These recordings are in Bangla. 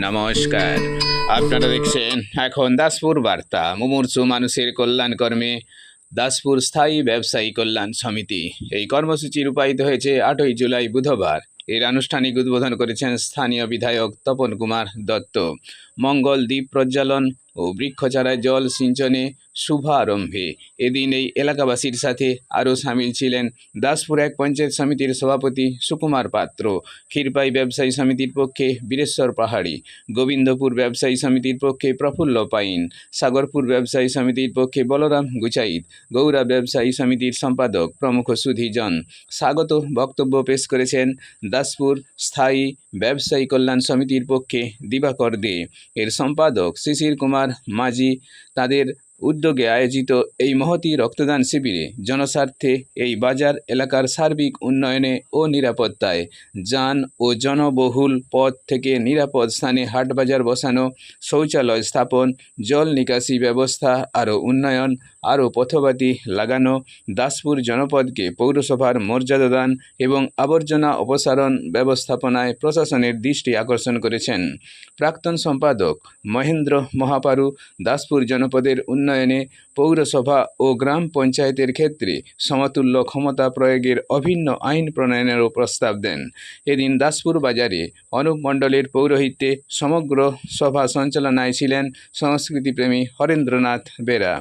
নমস্কার, আপনারা দেখছেন এখন দাসপুর বার্তা। মুমূর্ষু মানুষের কল্যাণ কর্মে দাসপুর স্থায়ী ব্যবসায়ী কল্যাণ সমিতি এই কর্মসূচি রূপায়িত হয়েছে 8ই জুলাই বুধবার। এর আনুষ্ঠানিক উদ্বোধন করেছেন স্থানীয় বিধায়ক তপন কুমার দত্ত। মঙ্গল দ্বীপ প্রজ্বালন ও বৃক্ষচারায় জল সিঞ্চনে শুভারম্ভে এদিন এই এলাকাবাসীর সাথে আরও সামিল ছিলেন দাসপুর এক পঞ্চায়েত সমিতির সভাপতি সুকুমার পাত্র, ক্ষীরপাই ব্যবসায়ী সমিতির পক্ষে বীরেশ্বর পাহাড়ি, গোবিন্দপুর ব্যবসায়ী সমিতির পক্ষে প্রফুল্ল পাইন, সাগরপুর ব্যবসায়ী সমিতির পক্ষে বলরাম গুচাইত, গৌরা ব্যবসায়ী সমিতির সম্পাদক প্রমুখ সুধীজন। স্বাগত বক্তব্য পেশ করেছেন দাসপুর স্থায়ী ব্যবসায়ী কল্যাণ সমিতির পক্ষে দিবাকর দে, এর সম্পাদক শিশির কুমার মাঝি। তাদের উদ্যোগে আয়োজিত এই মহতী রক্তদান শিবিরে জনস্বার্থে এই বাজার এলাকার সার্বিক উন্নয়নে ও নিরাপত্তায়, যান ও জনবহুল পথ থেকে নিরাপদ স্থানে হাটবাজার বসানো, শৌচালয় স্থাপন, জল নিকাশি ব্যবস্থা আরও উন্নয়ন, আরও পথবাতি লাগানো, দাসপুর জনপদকে পৌরসভার মর্যাদা দান এবং আবর্জনা অপসারণ ব্যবস্থাপনায় প্রশাসনের দৃষ্টি আকর্ষণ করেছেন। প্রাক্তন সম্পাদক মহেন্দ্র মহাপারু দাসপুর জনপদের উন্নয়নে পৌরসভা ও গ্রাম পঞ্চায়েতের ক্ষেত্রে সমতুল্য ক্ষমতা প্রয়োগের অভিন্ন আইন প্রণয়নেরও প্রস্তাব দেন। এদিন দাসপুর বাজারে অনুপ মণ্ডলের পৌরোহিত্যে সমগ্র সভা সঞ্চালনায় ছিলেন সংস্কৃতিপ্রেমী হরেন্দ্রনাথ বেরা।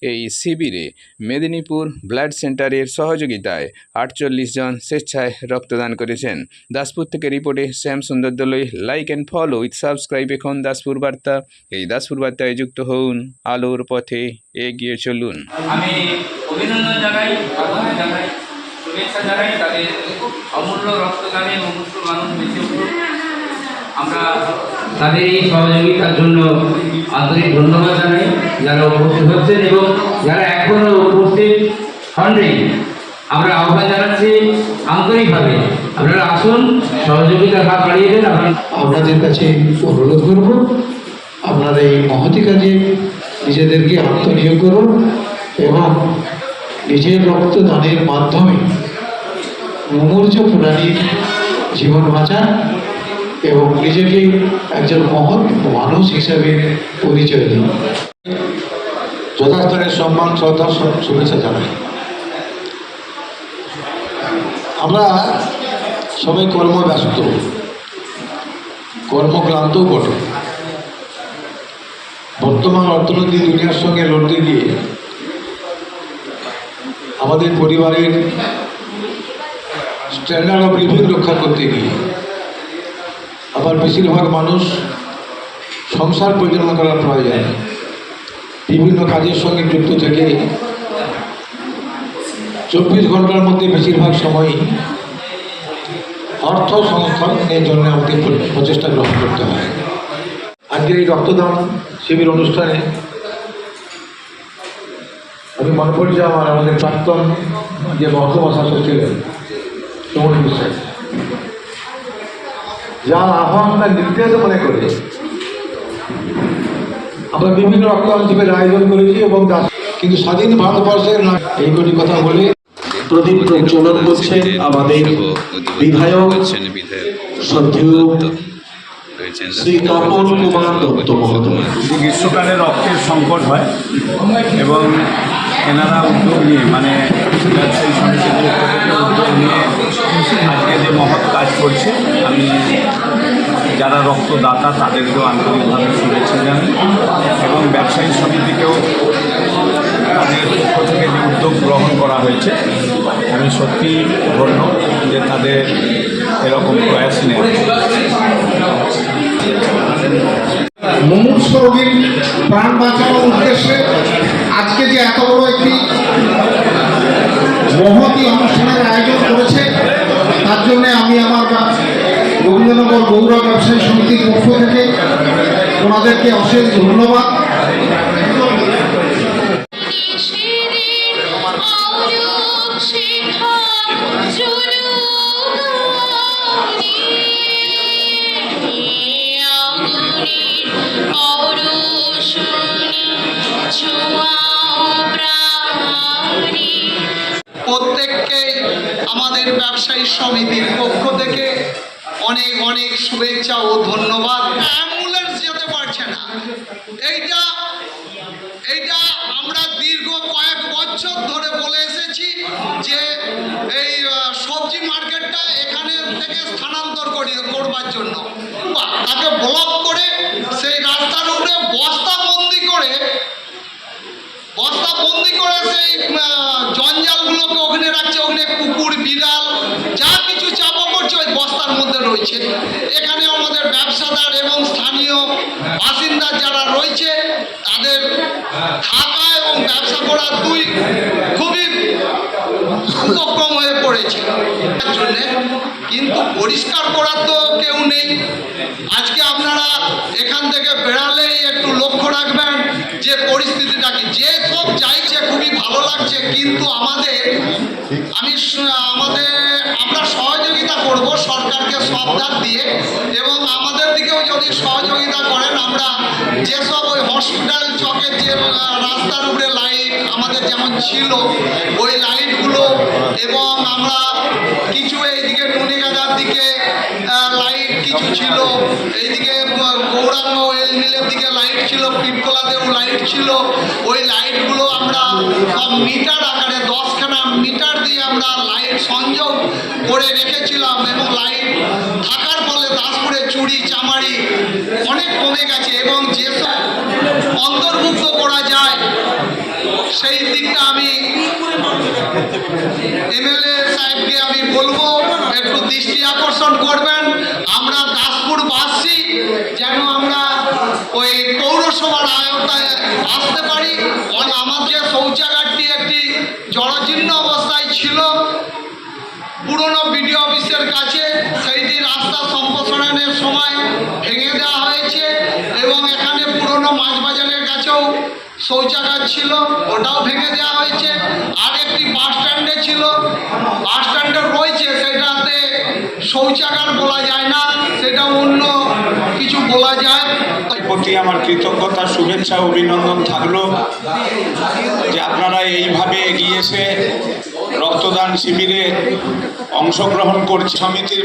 এই শিবিরে মেদিনীপুর ব্লাড সেন্টারের সহযোগিতায় 48 জন স্বেচ্ছায় রক্তদান করেছেন। দাসপুর থেকে রিপোর্টে শ্যাম সুন্দর দলই। Like and follow with subscribe এখন দাসপুর বার্তা। এই দাসপুর বার্তায় যুক্ত হন, আলোর পথে এগিয়ে চলুন। আমি অভিনন্দন জানাই, শুভেচ্ছা জানাই তাদের অমূল্য রক্তদানে মুমূর্ষু মানুষ বেঁচে উঠুক। আমরা তাদের এই সহযোগিতার জন্য আন্তরিক ধন্যবাদ জানাই, যারা উপস্থিত হচ্ছেন এবং যারা এখনো উপস্থিত হননি। আমরা আহ্বান জানাচ্ছি আন্তরিকভাবে, আপনারা আসুন, সহযোগিতার হাত বাড়িয়ে দেন। আপনাদের কাছে অনুরোধ করব, আপনারা এই মহতি কাজে নিজেদেরকে আত্মনিয়োগ করুন এবং নিজের রক্তদানের মাধ্যমে মুমূর্ষু প্রাণীর জীবন বাঁচান এবং নিজেকে একজন মহৎ মানুষ হিসাবে পরিচয় দিন। যথাস্থানের সম্মান, শ্রদ্ধা, শুভেচ্ছা জানাই। আমরা সবাই কর্মব্যস্ত, কর্মক্লান্তও বটে। বর্তমান অর্থনৈতিক দুনিয়ার সঙ্গে লড়তে গিয়ে আমাদের পরিবারের স্ট্যান্ডার্ড অফ লিভিং রক্ষা করতে গিয়ে আবার বেশিরভাগ মানুষ সংসার পরিচালনা করার প্রয়োজন বিভিন্ন কাজের সঙ্গে যুক্ত থেকে 24 ঘন্টার মধ্যে বেশিরভাগ সময়ই অর্থ সংস্থানের জন্য আমাদের প্রচেষ্টা গ্রহণ করতে হয়। আজকের এই রক্তদান শিবির অনুষ্ঠানে আমি মনে করি যে আমাদের প্রাক্তন যে মহকুমা শাসক ছিলেন সুমন বিশ্বাস, যার আহ্বান তার নির্দেশ মনে করে আমরা বিভিন্ন রক্তদান শিবিরের আয়োজন করেছি এবং কিন্তু স্বাধীন ভারতবর্ষের না এইগুলি কথা বলে প্রদীপ প্রজ্বলন করছেন আমাদের বিধায়ক শ্রদ্ধেয় শ্রী তপন কুমার দত্ত মহোদয়। গ্রীষ্মকালে রক্তের সংকট হয় এবং এনারা উদ্যোগ নিয়ে ব্যবসায়ী সমিতির পক্ষ থেকে উদ্যোগ নিয়ে আজকে যে মহৎ কাজ করছে, আমি যারা রক্তদাতা তাদেরকেও আন্তরিকভাবে শুভেচ্ছা জানাই এবং ব্যবসায়ী সমিতিকেও তাদের পক্ষ থেকে যে উদ্যোগ গ্রহণ করা হয়েছে আমি সত্যি ধন্য যে তাদের এরকম প্রয়াস নেওয়া। মুমূর্ষু রোগীর প্রাণ বাঁচানোর উদ্দেশ্যে আজকে যে এত বড় একটি মহতী অনুষ্ঠানের আয়োজন করেছে, তার জন্য আমি আমার গোবিন্দনগর গৌরা ব্যবসায়ী সমিতির পক্ষ থেকে ওনাদেরকে অশেষ ধন্যবাদ। প্রত্যেককে আমাদের ব্যবসায়ী সমিতির পক্ষ থেকে অনেক অনেক শুভেচ্ছা ও ধন্যবাদ। অ্যাম্বুলেন্স যেতে পারছে না, এইটা আমরা দীর্ঘ কয়েক বছর ধরে বলে এসেছি যে এই সবজি মার্কেটটা এখানে থেকে স্থানান্তর করবার জন্য, তাকে ব্লক করে সেই রাস্তার উপরে বস্তাবন্দি করে সেই জঞ্জালগুলোকে ওখানে রাখছে। ওখানে কুকুর বিড়াল যা কিছু চাপা পড়ছে ওই বস্তার মধ্যে রয়েছে। এখানে আমাদের ব্যবসাদার এবং স্থানীয় বাসিন্দা যারা রয়েছে তাদের থাকা এবং ব্যবসা করা দুই খুবই উপক্রম হয়ে পড়েছে তার জন্যে, কিন্তু পরিষ্কার করার তো কেউ নেই। আজকে আপনারা এখান থেকে বেড়ালেই একটু লক্ষ্য রাখবেন যে পরিস্থিতিটা কি। যে সব চাইছে খুবই ভালো লাগছে, কিন্তু আমরা সহযোগিতা করব সরকারকে সবদার দিয়ে, এবং আমাদের দিকেও যদি সহযোগিতা করেন, আমরা যেসব ওই হসপিটাল চকের যে রাস্তার উপরে লাইট আমাদের যেমন ছিল ওই লাইটগুলো, এবং আমরা কিছু এইদিকে নুনিগাদার দিকে লাইট কিছু ছিল, এইদিকে গৌরাঙ্গ ওয়েল মিলের দিকে লাইট ছিল, পিপকলাতেও লাইট ছিল, ওই লাইটগুলো আমরা সব মিটার আকারে 10খানা মিটার দিয়ে আমরা লাইট সংযোগ করে রেখেছিলাম, এবং লাইট থাকার ফলে দাসপুরে চুরি চামারি অনেক কমে গেছে, এবং যেসব অন্তর্ভুক্ত করা যায় সেই দিকটা আমি এমএলএ সাহেবকে আমি বলবো একটু দৃষ্টি আকর্ষণ করবেন। আমরা দাসপুরবাসী যেন আমরা ওই পৌরসভার আয়তায় আসতে পারি। আমাদের শৌচাগারটি একটি জরাজীর্ণ অবস্থায় ছিল পুরনো বিডিও অফিসের কাছে, সেইটি রাস্তা সম্প্রসারণের সময় ভেঙে দেওয়া হয়েছে, এবং এখানে পুরনো মাছ বাজারের কাছেও শৌচাগার ছিল, ওটাও ভেঙে দেওয়া হয়েছে। আর একটি বাস স্ট্যান্ডে ছিল, বাস স্ট্যান্ডে রয়েছে, সেটাতে শৌচাগার বলা যায় না, সেটা অন্য কিছু বলা যায়। প্রতি আমার কৃতজ্ঞতা, শুভেচ্ছা, অভিনন্দন থাকলো যে আপনারা এইভাবে এগিয়ে এসে রক্তদান শিবিরে অংশগ্রহণ করছে। সমিতির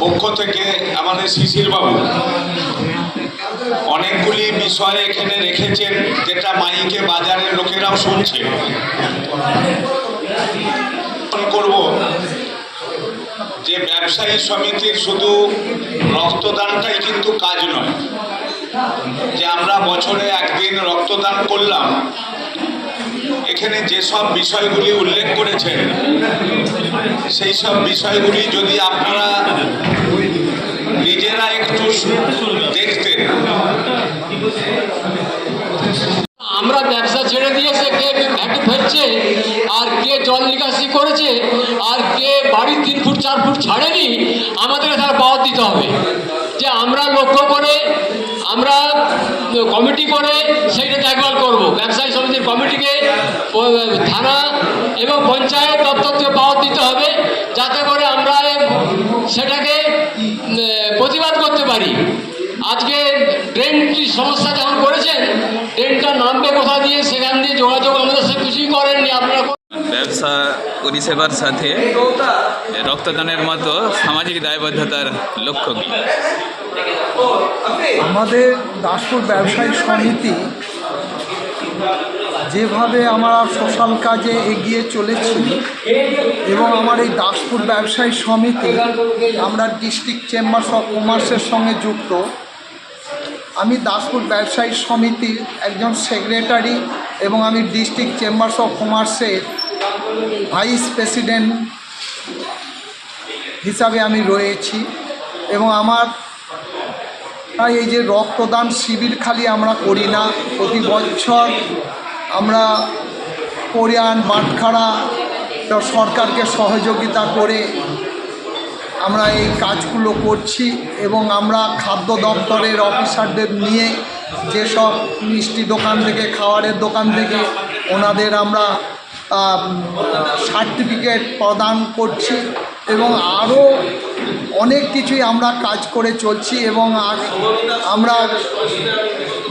পক্ষ থেকে আমাদের শিশিরবাবু অনেকগুলি বিষয় এখানে রেখেছেন, যেটা মাইকে বাজারের লোকেরাও শুনছে। করব যে ব্যবসায়ী সমিতির শুধু রক্তদানটাই কিন্তু কাজ নয়, যে আমরা বছরে একদিন রক্তদান করলাম। এখানে যেসব বিষয়গুলি উল্লেখ করেছেন সেই সব বিষয়গুলি যদি আপনারা নিজেরা একটু দেখতেন। আমরা ব্যবসা ছেড়ে দিয়েছে, কে ভ্যাট ফেলছে, আর কে জল নিকাশি করেছে, আর কে বাড়ির 3 ফুট 4 ফুট ছাড়েনি, আমাদের তার পাওয়ার দিতে হবে। যে আমরা লক্ষ্য করে আমরা কমিটি করে সেইটা দেখভাল করব। ব্যবসায়ী সমিতির কমিটিকে থানা এবং পঞ্চায়েত দপ্তর থেকে পাওয়ার দিতে হবে, যাতে করে আমরা সেটাকে প্রতিবাদ করতে পারি। আজকে ট্রেনটি সমস্যা যখন করেছেন, ট্রেনটা নামবে কোথা দিয়ে, সেখান দিয়ে যোগাযোগ আমাদের সাথে কিছুই করেননি আপনারা। ব্যবসা পরিষেবার সাথে রক্তদানের মতো সামাজিক দায়বদ্ধতার লক্ষ্য কী? আমাদের দাসপুর ব্যবসায়ী সমিতি যেভাবে আমরা সোশ্যাল কাজে এগিয়ে চলেছি, এবং আমার এই দাসপুর ব্যবসায়ী সমিতি আমরা ডিস্ট্রিক্ট চেম্বার অফ কমার্সের সঙ্গে যুক্ত। আমি দাসপুর ব্যবসায়ী সমিতির একজন সেক্রেটারি, এবং আমি ডিস্ট্রিক্ট চেম্বার্স অফ কমার্সের ভাইস প্রেসিডেন্ট হিসাবে আমি রয়েছি। এবং আমার এই যে রক্তদান শিবির খালি আমরা করি না, প্রতি বছর আমরা কোরিয়ান বাটখারা সরকারকে সহযোগিতা করে আমরা এই কাজগুলো করছি, এবং আমরা খাদ্য দপ্তরের অফিসারদের নিয়ে যেসব মিষ্টি দোকান থেকে, খাবারের দোকান থেকে ওনাদের আমরা সার্টিফিকেট প্রদান করছি, এবং আরও অনেক কিছুই আমরা কাজ করে চলছি। এবং আমরা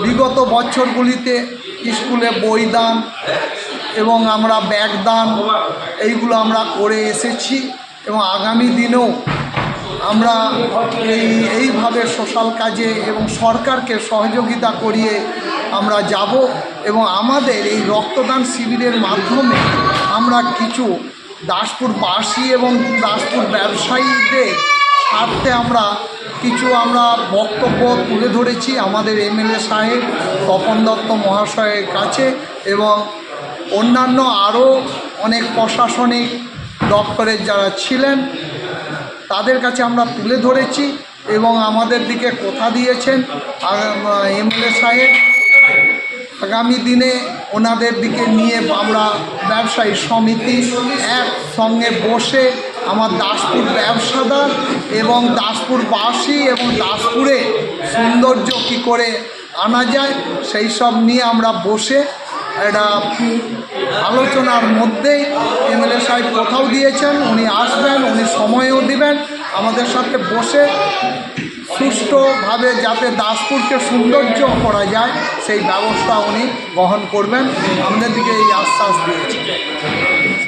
বিগত বছরগুলিতে স্কুলে বই দান এবং আমরা ব্যাগ দান এইগুলো আমরা করে এসেছি, এবং আগামী দিনেও আমরা এইভাবে সোশ্যাল কাজে এবং সরকারকে সহযোগিতা করিয়ে আমরা যাব এবং আমাদের এই রক্তদান শিবিরের মাধ্যমে আমরা কিছু দাসপুরবাসী এবং দাসপুর ব্যবসায়ীদের স্বার্থে আমরা বক্তব্য তুলে ধরেছি আমাদের এমএলএ সাহেব তপন দত্ত মহাশয়ের কাছে এবং অন্যান্য আরও অনেক প্রশাসনিক দপ্তরের যারা ছিলেন তাদের কাছে আমরা তুলে ধরেছি এবং আমাদের দিকে কথা দিয়েছেন এমএলএ সাহেব আগামী দিনে ওনাদের দিকে নিয়ে আমরা ব্যবসায়ী সমিতি একসঙ্গে বসে আমার দাসপুর ব্যবসাদার এবং দাসপুরবাসী এবং দাসপুরে সৌন্দর্য কী করে আনা যায় সেই সব নিয়ে আমরা বসে একটা আলোচনার মধ্যেই এমএলএ সাহেব কোথাও দিয়েছেন উনি আসবেন, উনি সময়ও দিবেন আমাদের সাথে বসে সুষ্ঠুভাবে যাতে দাসপুরকে সৌন্দর্য করা যায় সেই ব্যবস্থা উনি গ্রহণ করবেন আমাদের দিকে এই আশ্বাস দিয়েছেন।